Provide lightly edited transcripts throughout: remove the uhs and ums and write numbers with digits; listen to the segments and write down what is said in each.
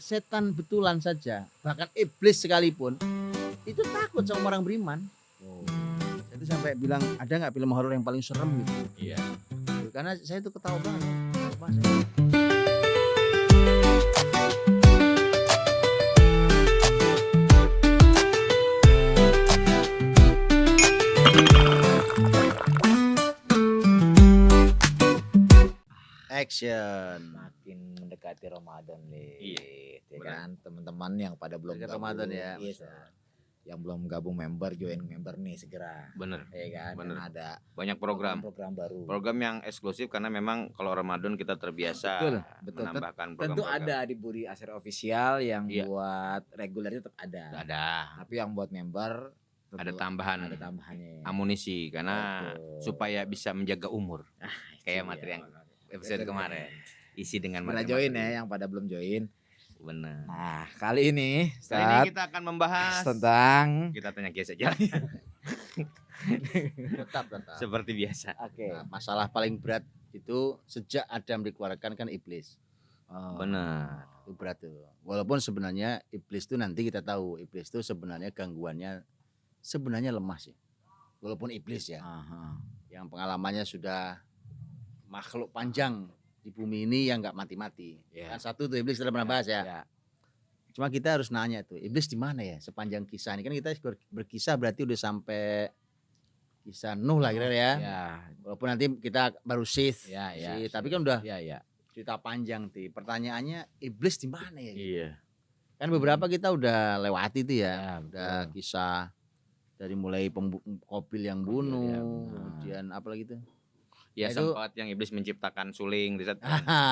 setan betulan saja, bahkan iblis sekalipun, itu takut sama orang beriman. Oh. Itu sampai bilang, "Ada nggak film horor yang paling serem?" gitu. Iya. Karena saya tuh ketawa banget. Wah, saya action. Makin mendekati Ramadan nih, Iya, ya benar. kan teman-teman yang pada belum Dekat gabung, Ramadan ya, iya, Masya. yang belum gabung member join member nih segera, Bener. ya kan. Bener. Karena ada Banyak program. baru. Program yang eksklusif karena memang kalau Ramadan kita terbiasa Betul. menambahkan Tentu program-program. ada di Budi Asir Official yang Iya. buat reguler tetap ada. Ada Tapi yang buat member tentu ada tambahan ada tambahannya. amunisi karena Betul. supaya bisa menjaga umur. Kayak Iya. materi yang episode kemarin. Isi dengan Bila materi. join ya yang pada belum join. Benar. Nah, kali ini Kali ini Ustadz, kita akan membahas tentang kita tanya Kiai saja Tetap. seperti biasa. oke. Nah, masalah paling berat itu sejak Adam dikeluarkan kan iblis. Oh. Benar. Itu berat tuh. Walaupun sebenarnya iblis itu nanti kita tahu, iblis itu sebenarnya gangguannya sebenarnya lemah sih. Walaupun iblis ya, Aha. yang pengalamannya sudah makhluk panjang di bumi ini yang nggak mati-mati. Iya. Kan satu tuh iblis kita pernah bahas ya. Ya. Cuma kita harus nanya tuh, iblis di mana ya sepanjang kisah ini? Kan kita berkisah berarti udah sampai kisah Nuh lah kira-kira ya. Ya. Walaupun nanti kita baru Sith, Ya, ya. Sith, tapi kan udah Ya. cerita panjang tuh. Pertanyaannya iblis di mana ya? Iya. Kan beberapa kita udah lewati tuh ya. Ya, Udah betul. kisah dari mulai Kobil yang Kobil bunuh, yang bunuh. kemudian apa lagi tuh? Ya Itu- sempat yang iblis menciptakan suling riset.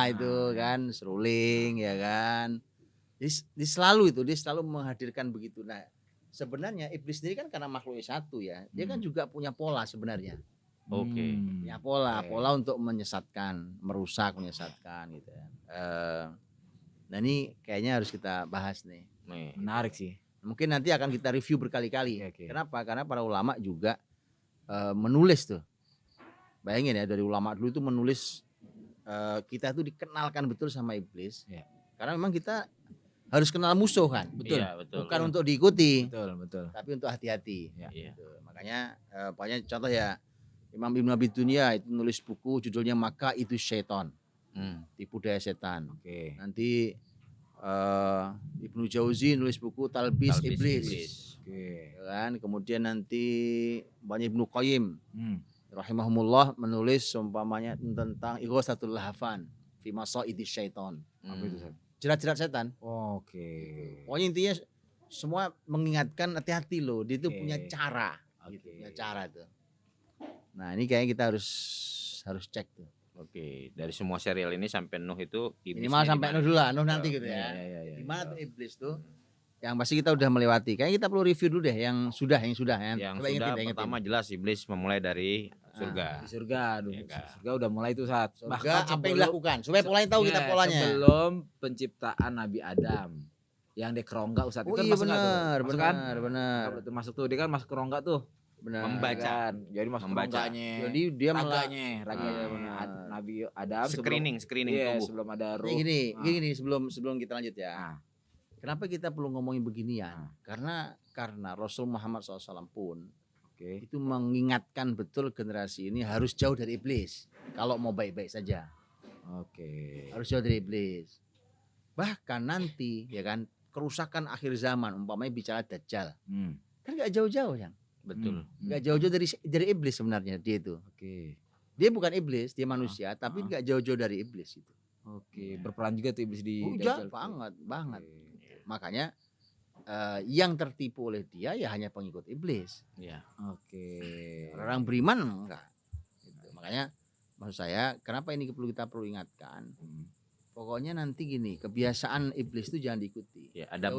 Itu kan seruling ya kan. Dia selalu dia selalu menghadirkan begitu. Nah, sebenarnya iblis sendiri kan karena makhluk satu ya. Dia kan juga punya pola sebenarnya. Oke. Punya pola, Oke. pola untuk menyesatkan, merusak, menyesatkan gitu ya. Nah ini kayaknya harus kita bahas nih. Nih. Menarik sih. Mungkin nanti akan kita review berkali-kali. Oke. Kenapa? Karena para ulama juga menulis tuh. Bayangin ya dari ulama dulu itu menulis kita tuh dikenalkan betul sama iblis. Ya. Karena memang kita harus kenal musuh kan. Betul. Iya, betul. Bukan untuk diikuti, Betul. tapi untuk hati-hati. Ya. Iya. Gitu. Makanya pokoknya contoh ya Imam Ibnu Abi Dunya itu nulis buku judulnya Maka Itu Syaiton, tipu daya setan. Oke. Nanti Ibnu Jauzi nulis buku Talbis Iblis. Oke. Ya kan? Kemudian nanti banyak Ibnu Qayyim Hmm. rahimahumullah menulis umpamanya tentang Ighosatul Lahafan fi Masaidi Syaiton. Apa itu, Ustaz? Jerat-jerat setan. Oke. Pokoknya intinya semua mengingatkan hati-hati loh, dia itu Oke. punya cara. Oke. Gitu, punya cara tuh. Nah, ini kayaknya kita harus cek tuh. Oke, dari semua serial ini sampai Nuh itu iblisnya Minimal sampai di mana? Nuh dulu lah, Nuh nanti gitu Iya, ya. iya. Di mana tuh iblis tuh? Yang pasti kita udah melewati. Kayaknya kita perlu review dulu deh yang sudah Yang Coba sudah ingetin. pertama jelas iblis memulai dari surga. Di surga, aduh. Iya kan? Surga udah mulai tuh saat. Surga apa yang dilakukan? Supaya polanya tahu kita polanya. Sebelum penciptaan Nabi Adam. Yang di kerongga Ustaz. Oh Itu kan iya masuk nggak tuh? benar, Masuk kan? benar. Kalau tuh masuk tuh dia kan masuk kerongga tuh. Benar. Membaca. Kan? Jadi masuk Membaca. kerongganya. Jadi dia malah raganya benar. Nabi Adam Screening iya, tubuh. sebelum ada ruh. Ini Ah. gini sebelum kita lanjut ya. Ah. Kenapa kita perlu ngomongin beginian? Ah. Karena Rasul Muhammad SAW pun Oke. itu mengingatkan betul generasi ini harus jauh dari iblis. Kalau mau baik-baik saja, Oke. harus jauh dari iblis. Bahkan nanti ya kan kerusakan akhir zaman, umpamanya bicara Dajjal, Hmm. kan nggak jauh-jauh yang, Betul. nggak jauh-jauh dari iblis sebenarnya dia itu. Oke. Dia bukan iblis, dia manusia, tapi Ah. nggak jauh-jauh dari iblis itu. Oke, berperan juga tuh iblis di Udah Dajjal tuh. banget. Oke. Makanya yang tertipu oleh dia ya hanya pengikut iblis. Iya. Oke. Orang beriman enggak. Gitu. Makanya maksud saya kenapa ini kita perlu ingatkan. Hmm. Pokoknya nanti gini, kebiasaan iblis itu jangan diikuti. Ya, ada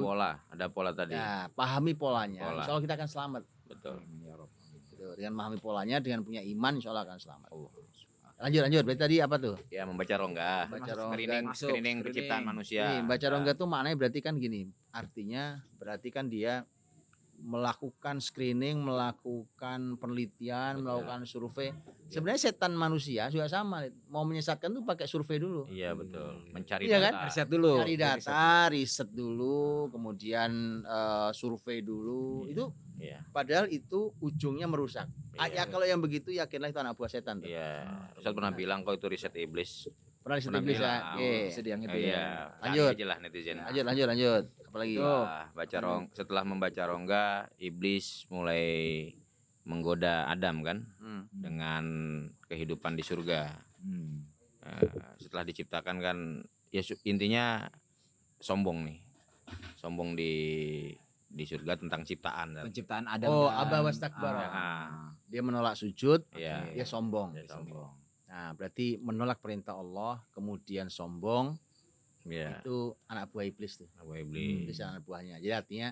pola tadi. Ya, pahami polanya. Pola. Insya Allah kita akan selamat. Betul. Ya Rob. Gitu. Dengan memahami polanya, dengan punya iman, insya Allah akan selamat. Allah. Lanjut. Berarti tadi apa tuh? Ya, membaca rongga. Baca Screening, rongga. screening penciptaan Screening. manusia. Ini baca rongga tuh maknanya berarti kan gini. Artinya berarti kan dia melakukan screening, melakukan penelitian, Betul. melakukan survei. Sebenarnya setan manusia juga sama. Mau menyesatkan tuh pakai survei dulu. Iya betul. Mencari Iya kan? data. Riset dulu. Cari data, riset dulu, kemudian survei dulu. Iya. Itu Iya. padahal itu ujungnya merusak. Iya. Ya kalau yang begitu yakinlah itu anak buah setan tuh. Iya. Ustadz pernah bilang kok itu riset iblis. Pernah riset Pernah iblis ya. bilang. Oke. Sedih yang itu Iya. ya. Lanjut. Cari aja lah netizen. Lanjut. Apalagi? Setelah membaca rongga, iblis mulai menggoda Adam kan dengan kehidupan di surga. Hmm. Setelah diciptakan kan ya intinya sombong nih. Sombong di surga tentang ciptaan kan. Penciptaan Adam. Oh, kan. aba wastakbara. Ah. Dia menolak sujud, Iya. dia sombong. Dia sombong. Nah, berarti menolak perintah Allah, kemudian sombong, Iya. itu anak buah iblis tuh. Abu iblis. Iblis anak buahnya. Jadi artinya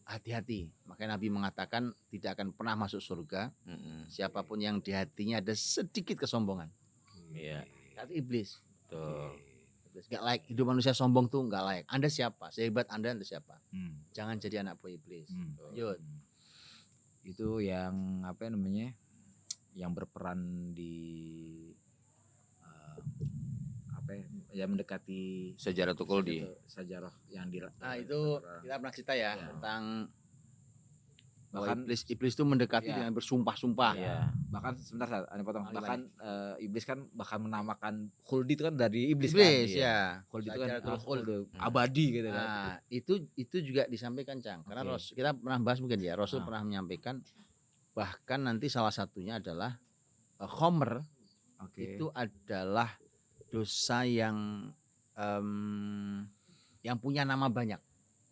hati-hati. Makanya Nabi mengatakan tidak akan pernah masuk surga Mm-mm. siapapun yang di hatinya ada sedikit kesombongan. Iya. Itu iblis. Betul. Iblis. Gak layak. Hidup manusia sombong tuh gak layak. Anda siapa? Sehebat Anda siapa? Hmm. Jangan jadi anak buah iblis. Lanjut. Itu yang apa namanya? Yang berperan di apa ya mendekati Sejarah Tukuldi. sejarah yang di Nah, itu kita pernah cerita ya, Ya. tentang bahwa bahkan iblis itu mendekati Ya. dengan bersumpah-sumpah. Iya. bahkan sebentar Sat, Anda potong. Gimana? Bahkan iblis kan bahkan menamakan khuldi itu kan dari iblis, Iblis kan. ya. Khuldi itu kan Sajaratul khuld. abadi gitu kan. Nah, itu juga disampaikan Cang. Karena Oke. kita pernah bahas mungkin ya, Rasul Ah. pernah menyampaikan bahkan nanti salah satunya adalah khomer Oke. itu adalah dosa yang punya nama banyak.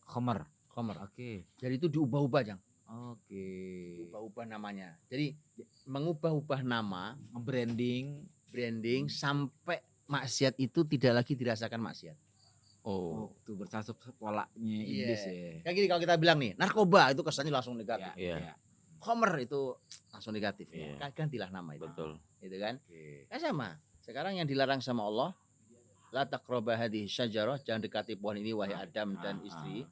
Khomer. Khomer. Oke. Jadi itu diubah-ubah Cang. Oke. Ubah-ubah namanya. Jadi mengubah-ubah nama, Branding. sampai maksiat itu tidak lagi dirasakan maksiat. Oh, tuh bercasup polanya iblis ya. Kayak gini kalau kita bilang nih, narkoba itu kesannya langsung negatif. Iya. Khomer itu langsung negatif. Iya. Gantilah nama itu. Betul. Gitu kan? Oke. Kan sama. Sekarang yang dilarang sama Allah, la taqraba hadhihi syajarah, jangan dekati pohon ini wahai Adam dan istri.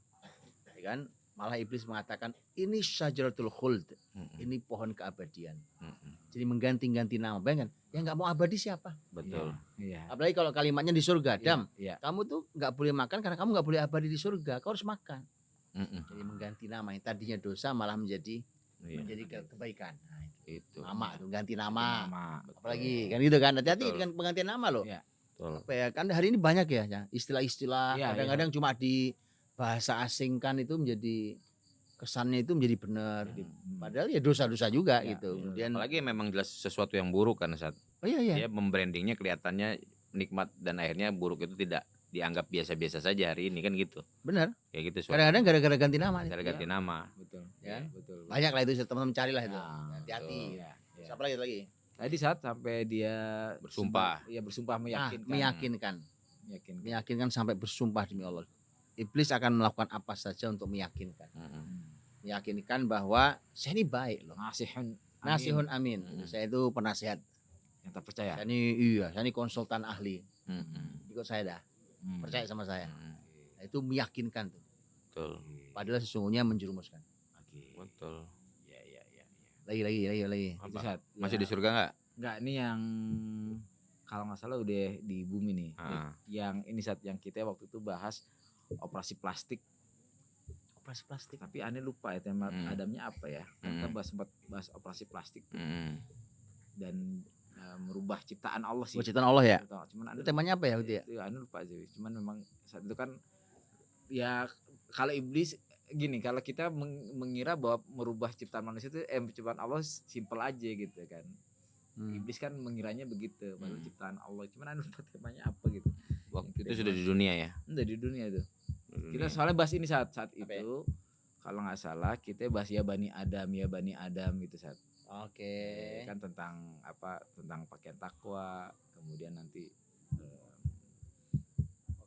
Ya kan? Malah iblis mengatakan ini syajaratul khuld, Mm-mm. ini pohon keabadian. Mm-mm. Jadi mengganti-ganti nama. Bayangkan, yang nggak mau abadi siapa? Betul. Iya. Apalagi kalau kalimatnya di surga, Adam, Iya. kamu tuh nggak boleh makan karena kamu nggak boleh abadi di surga. Kau harus makan. Mm-mm. Jadi mengganti nama yang tadinya dosa malah menjadi Iya. kebaikan. Nah, Itu. nama tuh ganti nama. Nama. Apalagi kan gitu kan. Hati-hati Betul. dengan penggantian nama loh. Iya. Betul. Apa ya, kan hari ini banyak ya istilah-istilah. Iya, Kadang-kadang cuma di bahasa asingkan itu menjadi kesannya itu menjadi benar. Padahal ya dosa-dosa juga Iya, gitu. iya. Kemudian Apalagi memang jelas sesuatu yang buruk kan saat oh iya. dia membrandingnya kelihatannya nikmat dan akhirnya buruk itu tidak dianggap biasa-biasa saja hari ini kan gitu. Benar. Kayak gitu suatu. Kadang-kadang gara-gara ganti nama nih. Cara ganti nama. Betul. Ya. Betul. Banyak lah itu teman-teman carilah itu. Nah, Hati-hati. Iya. Iya. Siapa lagi? Tadi saat sampai dia Bersumpah. Iya, bersumpah meyakinkan. Meyakinkan. Meyakinkan. Meyakinkan sampai bersumpah demi Allah. Iblis akan melakukan apa saja untuk meyakinkan. Mm-mm. Meyakinkan bahwa saya ini baik loh. Nasihun. Nasihun amin. Mm. Saya itu penasihat. Yang terpercaya. Saya ini konsultan ahli. Mm-mm. Ikut saya dah. Hmm. Percaya sama saya. Mm-mm. Nah, itu meyakinkan tuh. Betul. Padahal sesungguhnya menjerumuskan. Oke. Betul. Iya, iya, iya. Lagi. Itu Apa? saat Masih di surga nggak? Enggak, ini yang kalau nggak salah udah di bumi nih. Ah. Yang ini saat yang kita waktu itu bahas operasi plastik. Operasi plastik. Tapi aneh lupa ya tema Adamnya apa ya. Kita sempat bahas operasi plastik tuh. Mm-mm. Dan merubah ciptaan Allah sih. Ciptaan Allah ya. Cuman Itu temanya apa ya itu ya? Itu aneh lupa aja. Cuman memang saat itu kan ya kalau iblis gini, kalau kita mengira bahwa merubah ciptaan manusia itu ciptaan Allah simpel aja gitu kan. Iblis kan mengiranya begitu, padahal ciptaan Allah. Cuman aneh lupa temanya apa gitu. Waktu itu sudah di dunia ya. Udah di dunia itu. Di Kita dunia. soalnya bahas ini saat Apa ya? itu kalau nggak salah kita bahas ya Bani Adam gitu saat. Oke. Kan tentang apa? Tentang pakaian takwa, kemudian nanti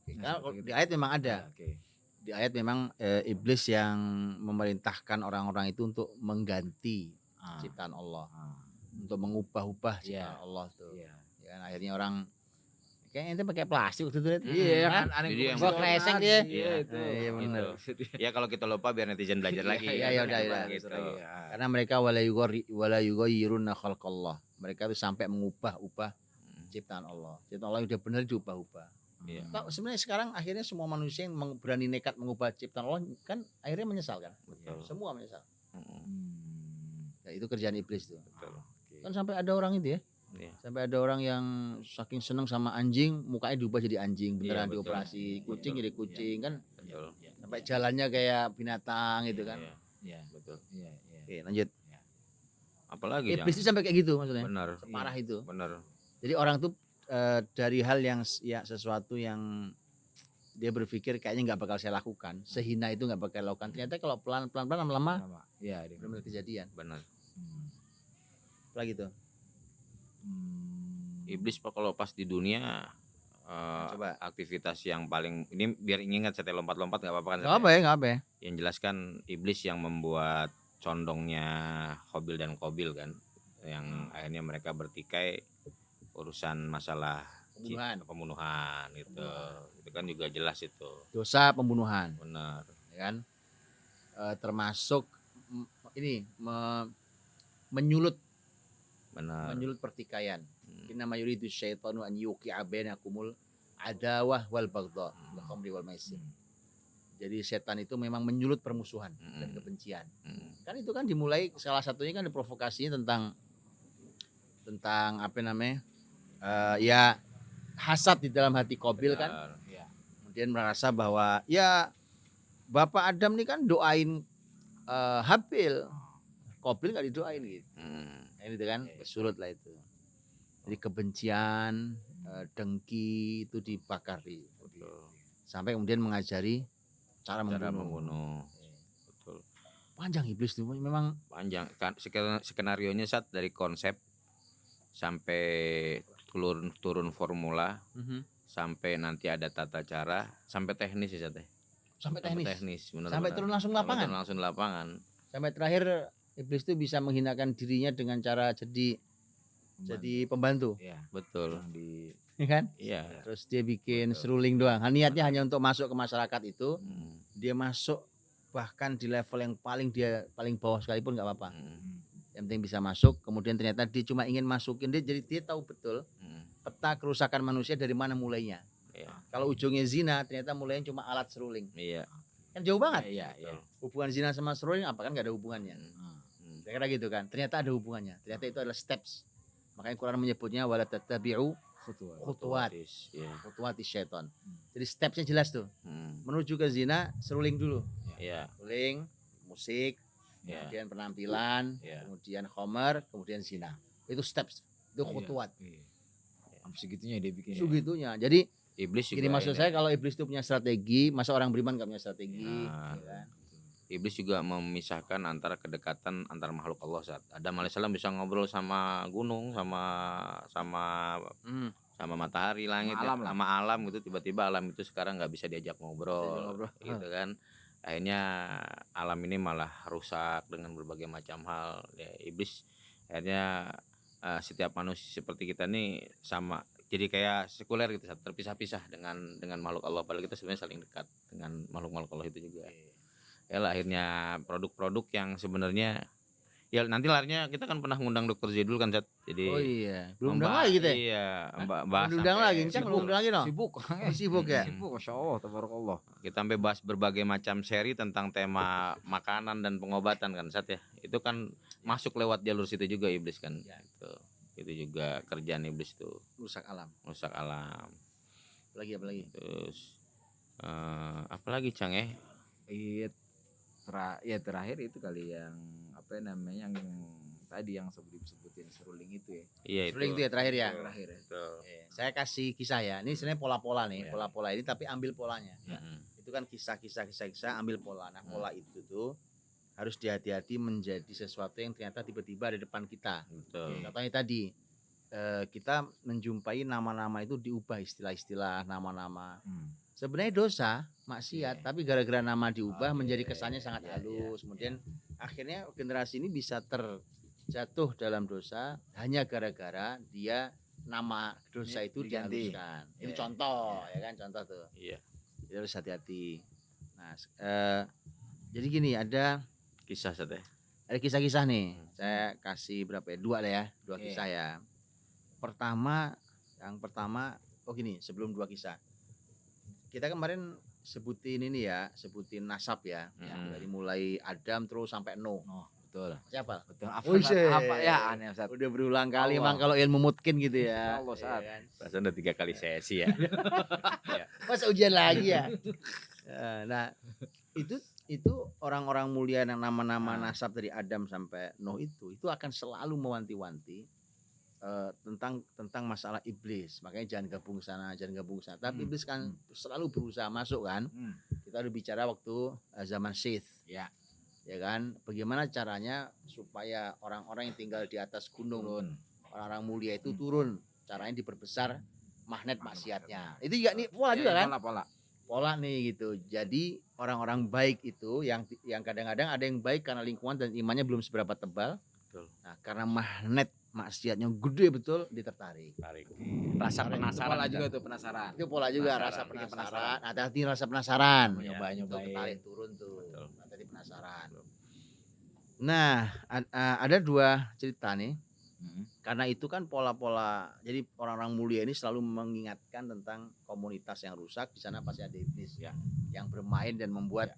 Karena di ayat memang ada. Oke. Di ayat memang iblis yang memerintahkan orang-orang itu untuk mengganti Ah, ciptaan Allah, ah, untuk mengubah-ubah Iya. ciptaan Allah tuh. iya. Ya kan, akhirnya orang Kayak ente pakai plastik waktu itu. Iya kan? kan aneh Jadi yang gua kresek dia. Iya itu. Iya, bener. Ya kalau kita lupa biar netizen belajar lagi. Iya, ya udah, ya. Gitu. Karena mereka wala yughayyiruna khalqallah. Mereka itu sampai mengubah-ubah ciptaan Allah. Ciptaan Allah udah benar diubah-ubah. Iya. Tahu sebenarnya sekarang akhirnya semua manusia yang berani nekat mengubah ciptaan Allah kan akhirnya menyesal kan? Betul. Semua menyesal. Hmm. Ya, itu kerjaan iblis tuh. Betul. Oke. Kan sampai ada orang itu ya. Iya. Sampai ada orang yang saking seneng sama anjing, mukanya diubah jadi anjing, beneran Iya, betul. dioperasi. Kucing Betul. jadi kucing kan. Betul. Sampai jalannya kayak binatang gitu kan. Iya, Iya. betul. Iya, iya. Oke, lanjut. Apalagi Iblis itu sampai kayak gitu maksudnya. benar. Separah itu. Benar. Jadi orang tuh dari hal yang ya sesuatu yang dia berpikir kayaknya nggak bakal saya lakukan, sehina itu nggak bakal lakukan. Ternyata kalau pelan-pelan lama-lama Sama. Iya, dia. benar kejadian. Benar. Hmm. Lagi tuh. Iblis Pak kalau pas di dunia Coba. aktivitas yang paling ini biar ingat saya lompat-lompat nggak apa-apa kan? Nggak apa ya, nggak apa ya. Yang jelas kan iblis yang membuat condongnya Qabil dan Qabil kan, yang akhirnya mereka bertikai urusan masalah pembunuhan itu. Itu kan juga jelas itu. Dosa pembunuhan, Benar. ya kan? Termasuk ini menyulut Benar. pertikaian. Innama yuridu syaitanu an yuqi'a bainakumul adawah wal baghdha fil khamri wal maisir. Jadi setan itu memang menyulut permusuhan dan kebencian. Kan itu kan dimulai salah satunya kan provokasinya tentang apa namanya? Ya hasad di dalam hati Qabil kan. Benar. Iya. Kemudian merasa bahwa ya Bapak Adam nih kan doain Habil. Qabil nggak didoain gitu. Nah, itu kan bersulut lah itu. Jadi kebencian, dengki itu dibakar Betul. sampai kemudian mengajari cara Cara membunuh. membunuh. Betul. Panjang iblis tuh memang. Panjang kan skenarionya saat dari konsep sampai turun formula sampai nanti ada tata cara sampai teknis ya Sat, Sampai teknis. benar. Sampai turun langsung lapangan. Turun langsung lapangan. Sampai terakhir iblis itu bisa menghinakan dirinya dengan cara jadi pembantu, Iya. Betul. Yang di ya kan? Iya. Terus dia bikin Betul. seruling doang. Niatnya hanya untuk masuk ke masyarakat itu. Hmm. Dia masuk bahkan di level yang paling bawah sekalipun nggak apa-apa. Yang penting bisa masuk. Kemudian ternyata dia cuma ingin masukin jadi dia tahu betul peta kerusakan manusia dari mana mulainya. Iya. Kalau ujungnya zina ternyata mulainya cuma alat seruling. Iya. Kan jauh banget. Iya, iya. Hubungan zina sama seruling apa kan nggak ada hubungannya. Kira-kira gitu kan. Ternyata ada hubungannya. Ternyata itu adalah steps. Makanya Quran menyebutnya wala tattabi'u khutuwat. Iya. Khutuwati syaiton. Jadi stepsnya jelas tuh. Hmm. Menuju ke zina seruling dulu. Iya. Seruling, musik, Iya. kemudian penampilan, Iya. kemudian khomer, kemudian zina. Itu steps. Itu khutuwat. Iya. Sampai segitunya dia bikin. Segitunya. Jadi Iblis juga gini maksud ini. saya kalau iblis itu punya strategi, masa orang beriman gak punya strategi? Nah. Ya kan? Iblis juga memisahkan antara kedekatan antar makhluk Allah saat Adam alaihissalam bisa ngobrol sama gunung, sama matahari, langit, Sama alam lah. sama alam gitu. Tiba-tiba alam itu sekarang nggak bisa diajak ngobrol, gitu kan. Akhirnya alam ini malah rusak dengan berbagai macam hal. Ya, iblis akhirnya setiap manusia seperti kita nih sama. Jadi kayak sekuler gitu, terpisah-pisah dengan makhluk Allah. Padahal kita sebenarnya saling dekat dengan makhluk-makhluk Allah itu juga. Ya lah, akhirnya produk-produk yang sebenarnya ya nanti larinya kita kan pernah ngundang Dokter Zidul kan Zat. Jadi Oh iya, belum undang membahas- lagi kita. Iya, bahas Belum undang sampai lagi, Encang belum undang lagi no. Sibuk. Sibuk ya. Sibuk, Masya Allah, tabarakallah. kita sampai bahas berbagai macam seri tentang tema makanan dan pengobatan kan Zat ya. Itu kan masuk lewat jalur situ juga iblis kan. Ya. Itu juga kerjaan iblis tuh, Rusak alam. rusak alam. Apalagi. Terus apalagi Cang ya? Iya, terakhir itu kali yang apa namanya yang tadi yang sebutin seruling itu ya. Iya itu. Seruling itu ya terakhir ya. Terakhir ya. Betul. Saya kasih kisah ya. Ini sebenarnya pola-pola nih, Iya. pola-pola ini tapi ambil polanya. Mm-mm. Itu kan kisah-kisah ambil pola. Nah, pola itu tuh harus hati-hati menjadi sesuatu yang ternyata tiba-tiba ada di depan kita. Betul. Contohnya tadi kita menjumpai nama-nama itu diubah istilah-istilah nama-nama. Sebenarnya dosa, maksiat, Iya. tapi gara-gara nama diubah Oke, menjadi kesannya sangat iya, halus. Kemudian akhirnya generasi ini bisa terjatuh dalam dosa hanya gara-gara dia nama dosa Ini itu diganti. dihaluskan. Ini Iya. contoh ya kan, contoh tuh. Iya. Jadi harus hati-hati. Nah, jadi gini, ada Kisah sate. kisah-kisah nih. Saya kasih berapa ya? 2 lah ya, 2 Oke. kisah ya. Yang pertama, oh gini, sebelum 2 kisah. Kita kemarin sebutin nasab ya. Dari mulai Adam terus sampai Nuh. Oh, betul. Siapa? Betul. Buset. Apa ya aneh Ustaz. Udah berulang kali Allah. emang kalau ilmu mutkin gitu ya. Allah, Iya Saat. kan? Perasaan udah 3 kali sesi ya. Masa ujian lagi ya? Nah, itu orang-orang mulia yang nama-nama nasab dari Adam sampai Nuh itu akan selalu mewanti-wanti tentang masalah iblis. Makanya jangan gabung sana. Tapi iblis kan selalu berusaha masuk kan. Kita udah bicara waktu zaman Sith. Ya. Ya kan? Bagaimana caranya supaya orang-orang yang tinggal di atas gunung, Turun. orang-orang mulia itu turun. Caranya diperbesar magnet maksiatnya. Itu juga nih pola Ya, juga kan? Pola. Nih gitu. Jadi orang-orang baik itu yang kadang-kadang ada yang baik karena lingkungan dan imannya belum seberapa tebal. Betul. Nah, karena magnet maksiatnya gede betul, ditertarik. Tarik. Rasa Itu penasaran pola juga tuh penasaran. Itu pola juga, Penasaran. rasa Bikin penasaran. Hati-hati rasa penasaran. Iya. Itu Nyobain. ketarik turun tuh. Betul. Tadi penasaran. Nah, ada 2 cerita nih. Karena itu kan pola-pola. Jadi orang-orang mulia ini selalu mengingatkan tentang komunitas yang rusak. Di sana pasti ada iblis Ya. yang bermain dan membuat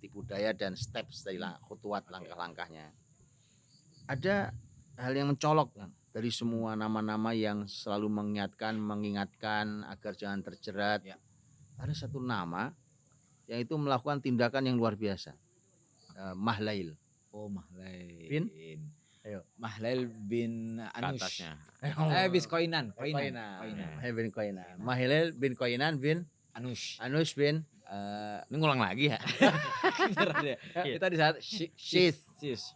tipu daya dan steps dari khutuwat langkah-langkahnya. Ada hal yang mencolok Bang, dari semua nama-nama yang selalu mengingatkan agar jangan terjerat. Ya. Ada satu nama yang itu melakukan tindakan yang luar biasa. Mahlail. Oh, Mahlail. Bin? Ayo. Mahlail bin Anush. Atasnya. Bis Koinan. Mahlail bin Koinan bin Anush. bin Ini ngulang lagi ya. Kita di saat Syith.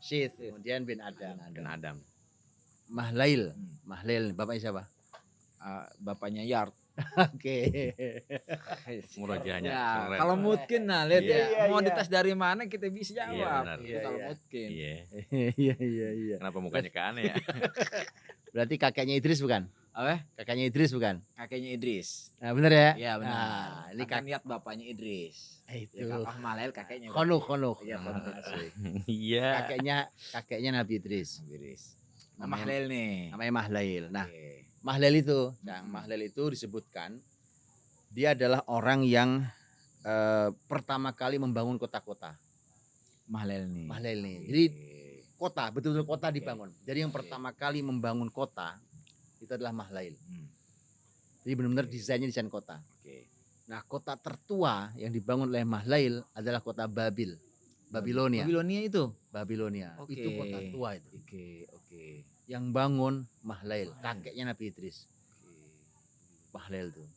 Syith. Kemudian bin Adam. Dan Adam. Mahlail. Bapaknya siapa? Bapaknya Yard. Oke. Murajahnya. Ya, keren. kalau mungkin lihat Iya. ya, mau dites dari mana kita bisa Iya, jawab. benar. Itu kalau Iya. mungkin. Iya. Iya. Kenapa mukanya ke aneh ya? Berarti kakeknya Idris bukan? Apa? Kakeknya Idris bukan? Kakeknya Idris. Nah, bener ya? Iya benar. Nah, ini Akan lihat bapaknya Idris. itu. Ya, Mahlail kakeknya. Konuk. Iya, Konuk. Iya. Kakeknya Nabi Idris. Idris. Namanya- Mahlail nih. Namanya Mahlail. Nah, Oke. Mahlail itu disebutkan dia adalah orang yang pertama kali membangun kota-kota. Mahlail nih. Mahlail nih. Oke. Jadi kota, betul-betul kota Oke. dibangun. Jadi yang pertama kali membangun kota itu adalah Mahlail. Jadi benar-benar desainnya desain kota. Oke. Nah, kota tertua yang dibangun oleh Mahlail adalah kota Babilonia. Babilonia. Oke. Itu kota tua itu. Oke. Yang bangun Mahlail, kakeknya Nabi Idris. Mahlail tuh.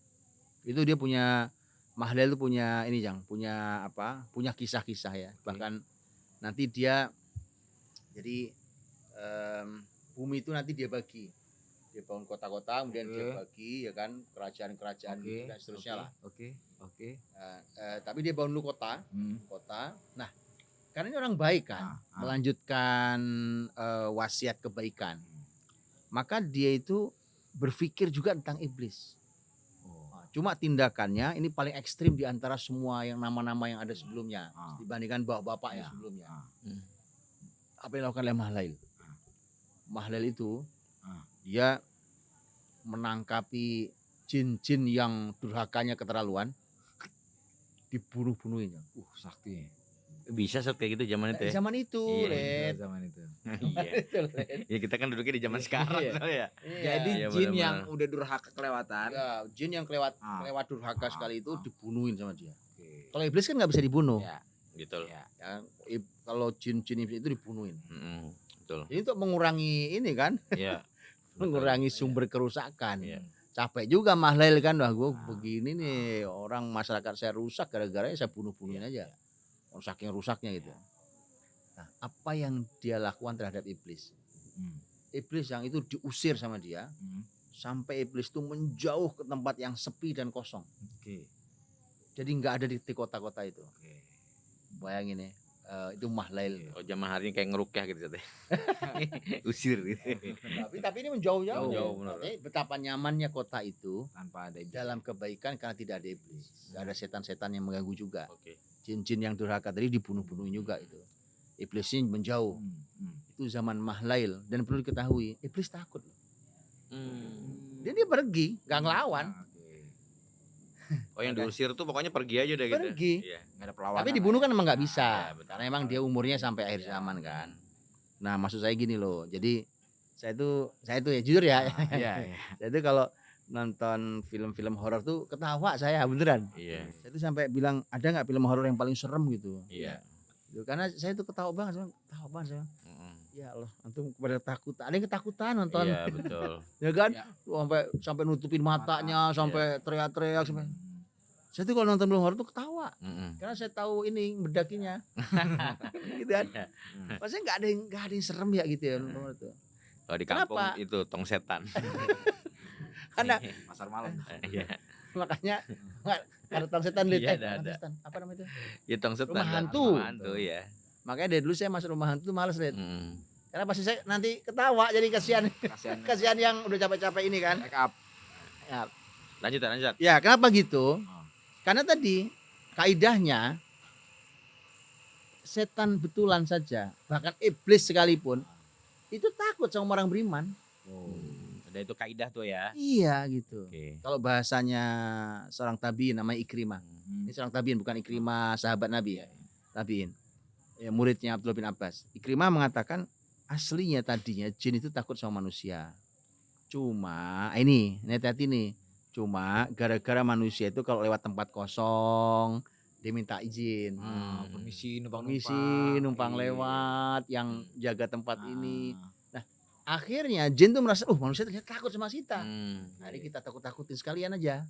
Itu dia punya Mahlail itu punya ini punya Punya kisah-kisah ya. Bahkan nanti dia jadi bumi itu nanti dia bagi. Dia bangun kota-kota, kemudian dia bagi ya kan kerajaan-kerajaan gitu dan seterusnya lah. Oke. Tapi dia bangun dulu kota. Nah, karena ini orang baik kan, Ah. melanjutkan wasiat kebaikan. Maka dia itu berpikir juga tentang iblis. Nah, cuma tindakannya ini paling ekstrim di antara semua yang nama-nama yang ada sebelumnya dibandingkan bapak-bapak yang sebelumnya. Apa yang dilakukan oleh Mahlail? Mahlail itu dia menangkapi jin-jin yang durhakanya keterlaluan, dibunuh-bunuhin. Sakti. Bisa set kayak gitu zaman itu ya. Zaman itu, Iya, Led. Zaman itu. Iya. Ya kita kan duduknya di zaman sekarang Iya. soalnya ya. Jadi Iya, jin benar-benar. yang udah durhaka kelewatan. Ya, jin yang kelewat durhaka Ah. sekali itu dibunuhin sama dia. Oke. Kalau iblis kan nggak bisa dibunuh. Ya. Gitu. Ya. Ya, kalau jin-jin iblis itu dibunuhin. Betul. Ini untuk mengurangi ini kan, Iya. mengurangi sumber kerusakan. Iya. Capek juga Mahlail kan, wah gue begini nih orang masyarakat saya rusak gara-gara saya bunuh-bunuhin aja. Saking rusaknya gitu. Nah, apa yang dia lakukan terhadap iblis? Iblis yang itu diusir sama dia sampai iblis itu menjauh ke tempat yang sepi dan kosong. Oke. Jadi nggak ada di kota-kota itu. Oke. Bayangin ya, itu mahlail. Oh, zaman hari ini kayak ngerukyah gitu Ustaz. Usir gitu. Tapi ini menjauh-jauh. Jauh, benar. Artinya betapa nyamannya kota itu Tanpa ada iblis. dalam kebaikan karena tidak ada iblis. Gak ada setan-setan yang mengganggu juga. Oke. Jin-jin yang durhaka tadi dibunuh-bunuhin juga itu. Iblisnya menjauh. Itu zaman mahlail dan perlu diketahui iblis takut. Dia pergi, nggak ngelawan. Oh, yang diusir tuh pokoknya pergi aja udah gitu. Pergi. Iya. Nggak ada perlawanan. Tapi dibunuh kan emang nggak Ya, bisa. betul. Karena emang dia umurnya sampai akhir zaman kan. Nah maksud saya gini loh. Jadi saya itu ya jujur ya. Iya. Saya itu kalau nonton film-film horor tuh ketawa saya beneran. Iya. Saya tuh sampai bilang ada nggak film horor yang paling serem gitu. Iya. Gitu. Karena saya tuh ketawa banget, saya. Ya Allah, antum kepada takut. Ada yang ketakutan nonton. Iya, betul. Ya kan? Ya. Sampai nutupin matanya, sampai teriak-teriak sampai. Saya tuh kalau nonton film horor tuh ketawa. Karena saya tahu ini bedakinya. Gitu kan. Maksudnya enggak ada yang serem ya gitu ya nonton horor tuh. Kalau di kampung Kenapa? itu tong setan. Karena Pasar malam. Iya. makanya ada tong setan Iya, lihat ada. setan. Apa namanya itu? Ya tong setan. Rumah hantu. Rumah hantu ya. Makanya dari dulu saya masuk rumah hantu tuh males lihat. Mm. Karena pasti saya nanti ketawa jadi kasihan. Kasihan. Kasihan yang udah capek-capek ini kan. Make up. Ya, Lanjut. ya kenapa gitu? Karena tadi kaidahnya setan betulan saja, bahkan iblis sekalipun itu takut sama orang beriman. Ada itu kaidah tuh ya. Iya gitu. Oke. Kalau bahasanya seorang tabiin namanya Ikrimah. Ini seorang tabiin bukan Ikrimah sahabat Nabi ya. Tabiin. Ya, muridnya Abdullah bin Abbas. Ikrimah mengatakan aslinya tadinya jin itu takut sama manusia. Cuma ini hati-hati nih. Cuma gara-gara manusia itu kalau lewat tempat kosong dia minta izin. Permisi Numpang Iya. lewat yang jaga tempat ini. Akhirnya jin tuh merasa, manusia ternyata takut sama kita. Nah, ini kita takut-takutin sekalian aja.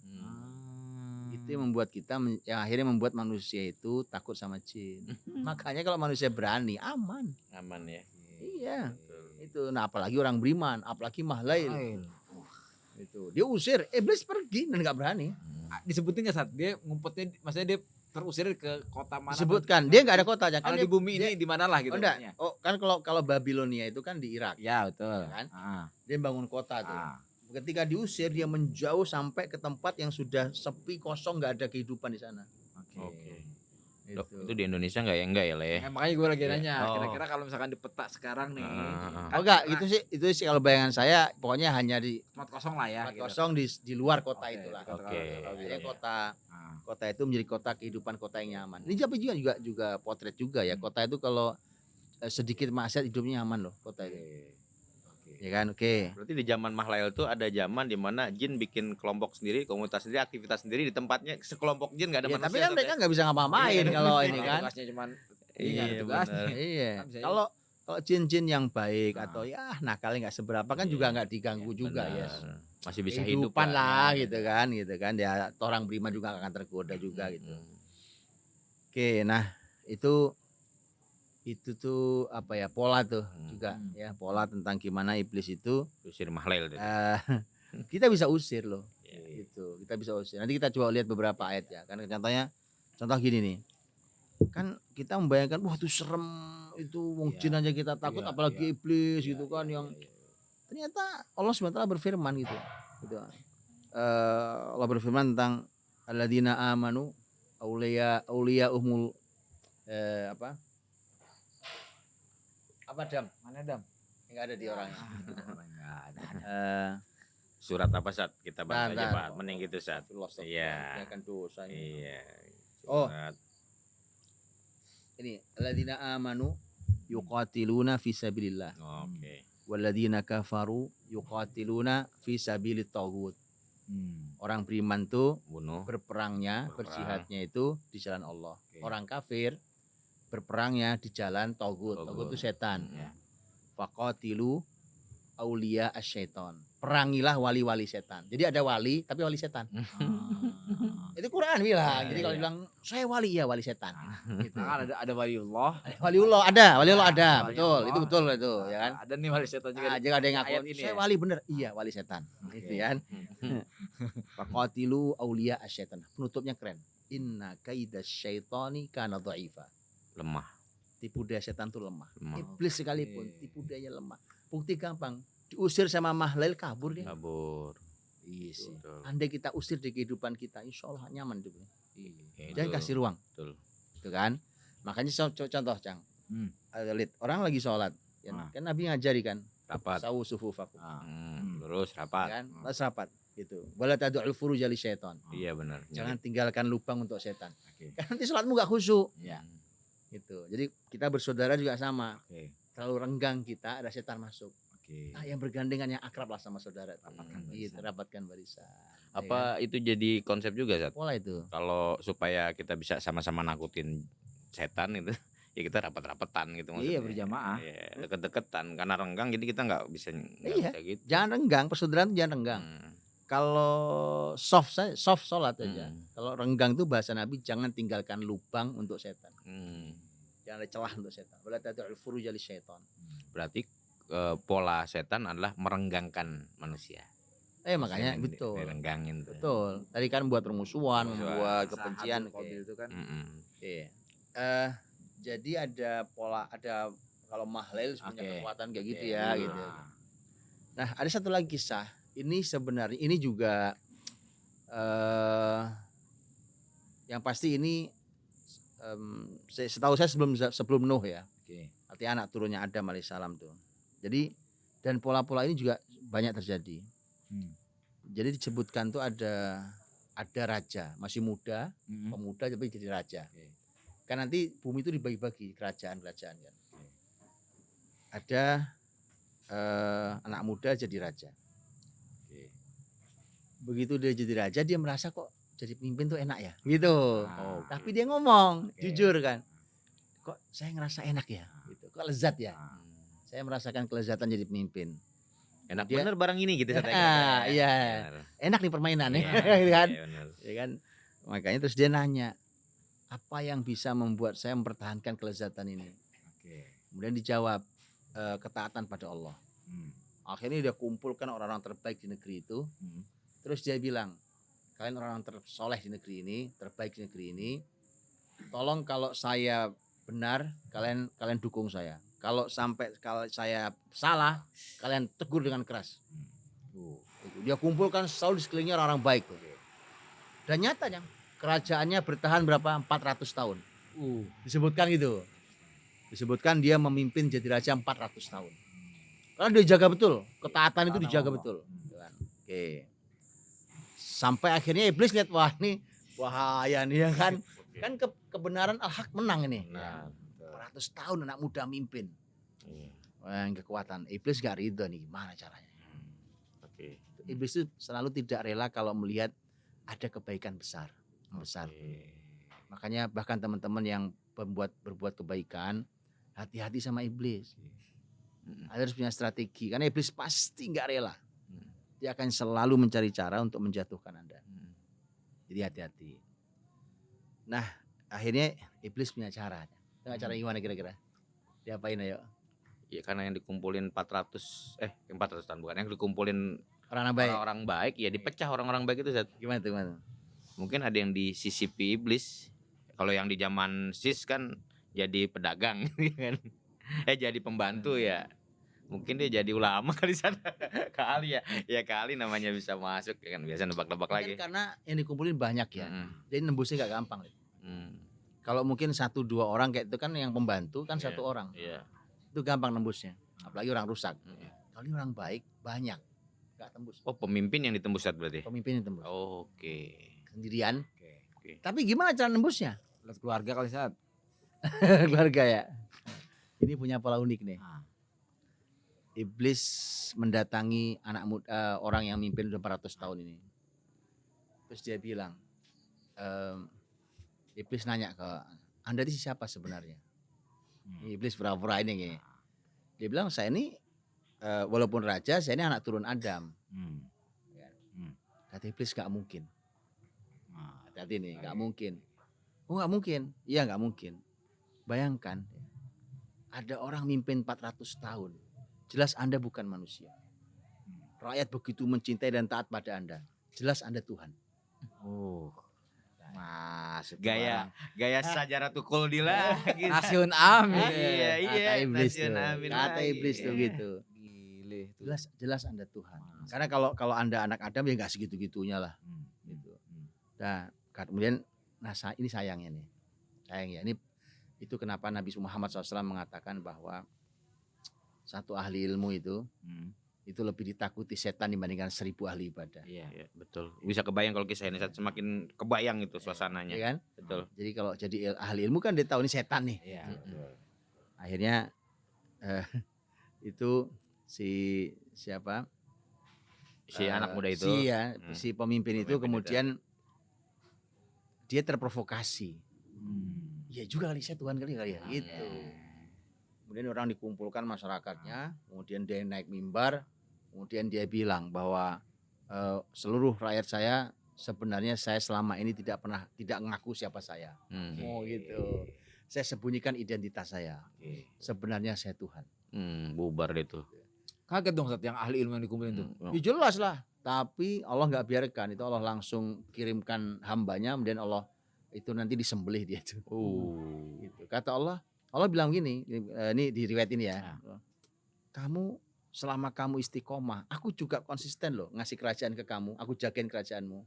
Itu yang membuat kita, yang akhirnya membuat manusia itu takut sama jin. Makanya kalau manusia berani, aman. Aman ya. Iya. Itu. Nah apalagi orang beriman, apalagi mahlail. Itu. Dia usir, iblis pergi dan nggak berani. Disebutin nggak saat dia ngumpetnya, maksudnya dia terusir ke kota mana? Disebutkan, dia nggak ada kota aja. Kalau di bumi ini di mana lah gitu. Oh, enggak. maksudnya. Oh kan kalau Babilonia itu kan di Irak. Ya betul. Kan? Ah, Dia bangun kota tuh. ah. Ketika diusir dia menjauh sampai ke tempat yang sudah sepi kosong nggak ada kehidupan di sana. Oke. Itu. Itu di Indonesia enggak ya Le? Makanya gue lagi Iya. nanya, Oh. kira-kira kalau misalkan di peta sekarang nih, Ah. Oh enggak, itu sih kalau bayangan saya pokoknya hanya di tempat kosong lah ya. tempat gitu. kosong di luar kota Oke, itulah. di kota- Oke. Akhirnya Iya. kota itu menjadi kota kehidupan kota yang nyaman. Ini tapi juga potret juga ya. Kota itu kalau sedikit maksiat hidupnya nyaman loh kota itu. Oke. Ya kan? Oke. Berarti di zaman Mahlail tuh ada zaman di mana jin bikin kelompok sendiri, komunitas sendiri, aktivitas sendiri di tempatnya sekelompok jin enggak ada Ya, manusia. tapi kan mereka nggak bisa ngapa-ngapain Iya, kalau iya, ini kan. Tugasnya cuman Iya, ada tugasnya. benar. Iya. Kan bisa Kalau jin-jin yang baik Nah. atau ya nakalnya nggak seberapa kan Iya, juga nggak diganggu juga ya. Benar. Masih bisa hidup Kehidupan lah ya. gitu kan ya orang beriman juga nggak akan tergoda juga gitu. Hmm. Oke, nah itu tuh apa ya pola tuh juga Hmm. ya pola tentang gimana iblis itu Usir Mahlail tadi. kita bisa usir loh Iya. gitu kita bisa usir. Nanti kita coba lihat beberapa ayat ya. Karena contoh gini nih, kan kita membayangkan wah itu serem itu wong Iya. jin aja kita takut Iya, apalagi iya. iblis Iya, gitu kan iya, yang iya, iya. ternyata Allah SWT berfirman gitu. Allah berfirman tentang alladzina amanu aulia umul apa dam? Mana Dam? Enggak ada di orangnya. Enggak ada. Surat apa saat kita bahas aja Ntar. Pak, mending gitu saat. Iya. Kan dosa ini. Iya. Oh. Surat. Ini alladzina amanu yuqatiluna fi sabilillah Oke. walladzina kafaru yuqatiluna fi sabilit taghut. Hmm. Orang beriman tuh Bunuh. berperangnya, Berperang. berjihadnya itu di jalan Allah. Oke. Orang kafir berperangnya di jalan taghut. Taghut. Taghut itu setan. Ya. Faqatilu aulia asyaiton. Perangilah wali-wali setan. Jadi ada wali tapi wali setan. Itu Quran bilang. Jadi kalau Iya. bilang saya wali ya wali setan. Gitu. Nah, ada waliullah. Waliullah ada, waliullah Nah, ada, waliullah. betul. Itu betul itu, ya kan? Ada nih wali setan juga. Ah, jika ada yang ngaku Ayat ini saya ya? wali bener, iya wali setan. Oke. Gitu kan. Faqatilu aulia asyaiton. Penutupnya keren. Inna kaida syaitani kana dha'ifa. Lemah. tipu daya setan tuh lemah. Lemah. Iblis sekalipun Oke. tipu dayanya lemah. Bukti gampang, diusir sama Mahlail kabur dia. Kabur. Iya sih. Betul. Andai kita usir di kehidupan kita, insya Allah nyaman hidupnya. Iya. Ya, Jangan itu. kasih ruang, Betul. gitu kan? Makanya contoh, Cang. Hmm. Lid, orang lagi sholat, kan Nabi ngajari kan, Rapat. sawu sufufakum, Ah. Terus rapat. kan? Terus rapat, gitu. Wala tad'ul furuja li syaitan. Iya benar. Jangan tinggalkan lubang untuk setan. Oke. Kan nanti sholatmu gak khusyuk, Iya. gitu. Jadi kita bersaudara juga sama. Oke. Terlalu renggang kita, ada setan masuk. Oke. Nah, yang bergandengan yang akrab lah sama saudara. Rapatkan Gitu, barisan. rapatkan barisan. Apa itu jadi konsep juga, Zat? Pola itu. Kalau supaya kita bisa sama-sama nakutin setan itu, ya kita rapat-rapatan gitu maksudnya. Iya, berjamaah. Iya, deket-deketan karena renggang jadi kita nggak bisa Iya. bisa gitu. Jangan renggang, persaudaraan jangan renggang. Hmm. Kalau soft sholat aja. Hmm. Kalau renggang tuh bahasa Nabi, jangan tinggalkan lubang untuk setan. Hmm. Jangan ada celah untuk setan. Wala tad'ul furuja li syaitan. Berarti pola setan adalah merenggangkan manusia. Makanya Maksudnya betul. Direnggangin tuh. Betul. Tadi kan buat permusuhan, Permusuhan. membuat Sahabul kebencian. Qabil itu kan. Mm-mm. Iya. Jadi ada pola, ada kalau Mahlail punya Oke. kekuatan kayak gitu Oke. ya, Ah. gitu. Nah, ada satu lagi kisah. Ini sebenarnya ini juga yang pasti ini setahu saya sebelum Nuh ya. Oke. Artinya anak turunnya Adam alaihissalam tuh. Jadi dan pola-pola ini juga banyak terjadi. Hmm. Jadi disebutkan tuh ada raja masih muda, Mm-mm. pemuda tapi jadi raja. Oke. Kan nanti bumi itu dibagi-bagi kerajaan-kerajaan kan. Oke. Ada anak muda jadi raja. Oke. Begitu dia jadi raja, dia merasa kok jadi pemimpin tuh enak ya, gitu. Ah. Tapi dia ngomong Oke. jujur kan, kok saya ngerasa enak ya, gitu. Kok lezat ya. Ah. Saya merasakan kelezatan jadi pemimpin. Enak Dia- bener barang ini gitu katanya. Ah, iya. Bener. Enak nih permainan Iya, ya, kan? iya, bener. Ya kan? Makanya terus dia nanya, apa yang bisa membuat saya mempertahankan kelezatan ini? Oke. Kemudian dijawab, ketaatan pada Allah. Hmm. Akhirnya dia kumpulkan orang-orang terbaik di negeri itu. Hmm. Terus dia bilang, kalian orang-orang tersoleh di negeri ini, terbaik di negeri ini, tolong kalau saya benar, kalian dukung saya. Kalau saya salah, kalian tegur dengan keras. Oh. Dia kumpulkan selalu di sekelilingnya orang-orang baik. Dan nyata yang kerajaannya bertahan berapa? 400 tahun. Disebutkan gitu. Disebutkan dia memimpin jadi raja 400 tahun. Karena dia jaga betul, ketaatan itu Karena dijaga Allah. betul. Oke. Sampai akhirnya iblis lihat, wah ini bahaya nih ya kan. Kan kebenaran al-haq menang ini. Nah, 400 tahun anak muda mimpin. iya. Wah, yang kekuatan. Iblis gak ridho nih, gimana caranya? Oke. Iblis itu selalu tidak rela kalau melihat ada kebaikan besar. Oke. Makanya bahkan teman-teman yang berbuat kebaikan, hati-hati sama iblis. Mm-mm. Harus punya strategi, karena iblis pasti nggak rela. Mm. Dia akan selalu mencari cara untuk menjatuhkan Anda. Mm. Jadi hati-hati. Nah, akhirnya iblis punya cara. Tengah cara gimana kira-kira? Diapain ayo? Ya karena yang dikumpulin 400 tahun bukan yang dikumpulin Orang baik. orang-orang baik ya dipecah orang-orang baik itu Zat. Gimana tuh, gimana? Mungkin ada yang disisipi iblis. Kalau yang di zaman sis kan jadi pedagang kan. Jadi pembantu ya. Mungkin dia jadi ulama kali sana. Kali ya. Ya kali namanya bisa masuk ya kan biasa nebak-nebak lagi. Kan karena yang dikumpulin banyak ya. Mm-mm. Jadi nembusnya gak gampang. Mm. Kalau mungkin 1-2 orang kayak itu kan yang pembantu kan Iya, 1 orang. Iya. Itu gampang nembusnya. Apalagi orang rusak. Mm. Kalau ini orang baik banyak. Gak tembus. Oh pemimpin yang ditembus Zat berarti. Pemimpin yang tembus. Oke. Sendirian. Oke. Tapi gimana cara nembusnya? Lihat keluarga kali saat. Keluarga ya. Ini punya pola unik nih. Ah. Iblis mendatangi anak muda, orang yang mimpin udah 400 tahun ini. Terus dia bilang, Iblis nanya ke, Anda ini siapa sebenarnya? Iblis pura-pura ini nih. Dia bilang, saya ini walaupun raja, saya ini anak turun Adam. Hmm. Kata Iblis, gak mungkin. Ah. Hati-hati nih, gak mungkin. Oh gak mungkin? Iya gak mungkin. Bayangkan, ada orang mimpin 400 tahun. Jelas Anda bukan manusia. Rakyat begitu mencintai dan taat pada Anda. Jelas Anda Tuhan. Oh. Mas, itu Gaya sajarah tukul dila gitu. Nasyun amin. Iya, Kata iblis nasyun tuh. amin Kata lagi. iblis tuh gitu. Gile tuh. Jelas Anda Tuhan. Mas. Karena kalau Anda anak Adam ya enggak segitu-gitunya lah gitu. Nah, kemudian ini sayangnya nih. Sayangnya ini itu kenapa Nabi Muhammad SAW mengatakan bahwa satu ahli ilmu itu lebih ditakuti setan dibandingkan 1000 ahli ibadah. Iya. Iya, betul. Bisa kebayang kalau kisah ini semakin kebayang itu suasananya. Iya kan? Betul. Jadi kalau jadi ahli ilmu kan dia tahu ini setan nih. Iya, betul. Akhirnya itu siapa? Si anak muda itu. Si pemimpin itu kemudian dia terprovokasi. Ya juga kali saya Tuhan kali ya gitu. Kemudian orang dikumpulkan masyarakatnya, kemudian dia naik mimbar, kemudian dia bilang bahwa seluruh rakyat saya sebenarnya saya selama ini tidak ngaku siapa saya. Oh gitu. Saya sembunyikan identitas saya. Sebenarnya saya Tuhan. Bubar deh tuh. Kaget dong saat yang ahli ilmu yang dikumpulin tuh. Ya jelas lah. Tapi Allah nggak biarkan itu, Allah langsung kirimkan hambanya, kemudian Allah itu nanti disembelih dia tuh. Gitu. Kata Allah bilang gini, ini di riwayat ini ya. Kamu selama kamu istiqomah, aku juga konsisten loh ngasih kerajaan ke kamu, aku jagain kerajaanmu.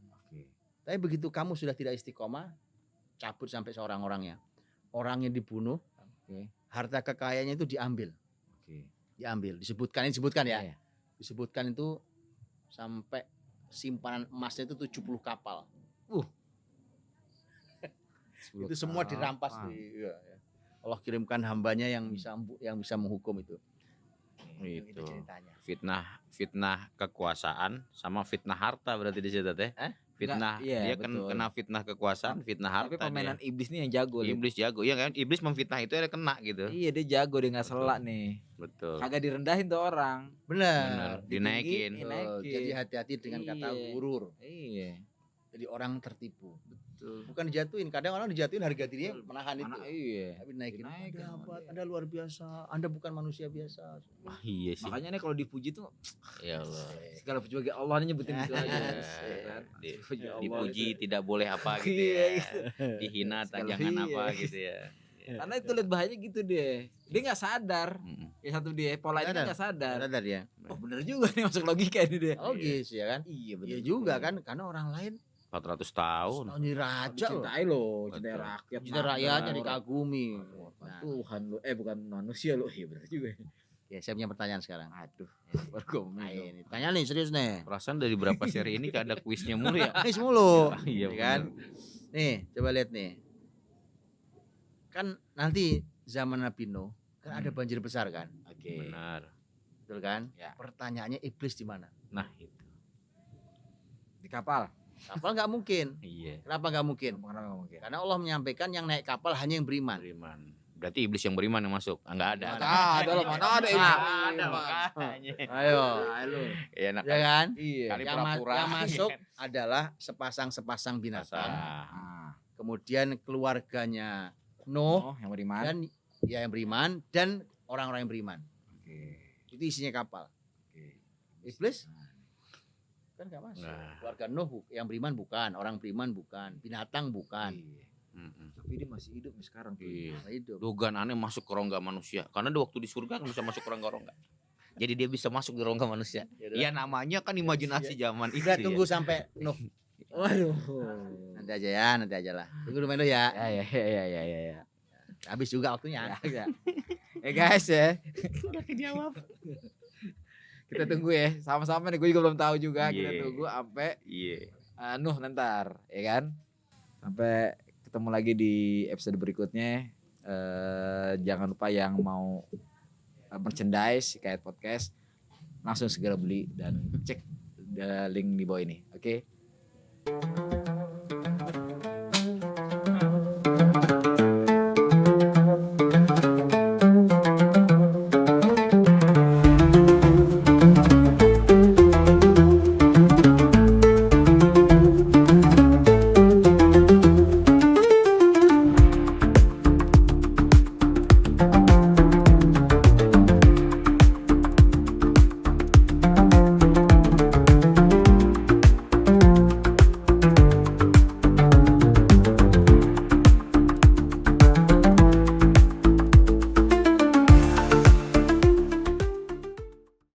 Tapi begitu kamu sudah tidak istiqomah, cabut sampai seorang-orangnya. Orangnya dibunuh, harta kekayaannya itu diambil. Diambil, disebutkan ya. Disebutkan itu sampai simpanan emasnya itu 70 kapal. Itu semua dirampas ya. Allah kirimkan hambanya yang bisa menghukum itu. Itu ceritanya. Fitnah kekuasaan sama fitnah harta berarti di situ teh. Fitnah dia kan kena fitnah kekuasaan, fitnah harta. Tapi permainan iblis nih yang jago. Iblis jago. Iya kan? Iblis memfitnah itu ada kena gitu. Iya, dia jago, dia enggak selak nih. Betul. Kagak direndahin tuh orang. Benar. Dinaikin. Jadi hati-hati dengan kata gurur. Iya. Jadi orang tertipu. Betul. Bukan dijatuhin, kadang orang dijatuhin harga dirinya menahan itu. Iya. Tapi naikin. Anda luar biasa. Anda bukan manusia biasa. Iya sih. Makanya nih kalau dipuji tuh ya Allah. Segala puji bagi Allah nyebutin itu aja. Dipuji tidak boleh apa gitu ya. Dihina tak jangan apa gitu ya. Karena itu lihat bahayanya gitu deh. Dia enggak sadar. Ya satu dia pola itu enggak sadar. Sadar ya. Oh bener juga nih masuk logika ini dia. Logis ya kan? Iya betul. Iya juga kan, karena orang lain 400 tahun. Ini raja loh. Cintai loh, cintai rakyat. Cintai rakyatnya dikagumi. Tuhan lo, bukan manusia lo. Iya benar juga. Ya, saya punya pertanyaan sekarang. Aduh, baru ini. Tanya nih, serius nih. Perasaan dari berapa seri ini ada kuisnya mulu ya? Kuis mulu. Iya kan? Nih, coba lihat nih. Kan nanti zaman Nabi Nuh kan ada banjir besar kan? Oke. Benar. Betul kan? Ya. Pertanyaannya iblis di mana? Nah, itu. Di kapal. Kapal nggak mungkin. Iya. Kenapa nggak mungkin? Karena Allah menyampaikan yang naik kapal hanya yang beriman. Berarti iblis yang beriman yang masuk. Enggak ada. Ada lah, mana ada iblis. Ada makanya. Ayo. Iya, ya kan? Iya. Yang masuk adalah sepasang binatang. Kemudian keluarganya Nuh yang beriman. Dan yang beriman dan orang-orang yang beriman. Itu isinya kapal. Iblis kan nggak masuk. Keluarga Nuh yang beriman bukan, orang beriman bukan, binatang bukan. Tapi dia masih hidup nih sekarang. Hidup. Dugaan aneh masuk ke rongga manusia. Karena dia waktu di surga kan bisa masuk ke rongga-rongga. Jadi dia bisa masuk di rongga manusia. Ya namanya kan imajinasi zaman itu. Udah tunggu sampai Nuh. Waduh. Nanti aja lah. Tunggu dulu ya. Ya. Habis juga waktunya. Ya. Guys ya. Udah kejawab. Kita tunggu ya, sama-sama nih. Gue juga belum tahu juga. Kita tunggu sampai Nuh nantar, ya kan? Sampai ketemu lagi di episode berikutnya. Jangan lupa yang mau merchandise kayak podcast, langsung segera beli dan cek link di bawah ini. Oke?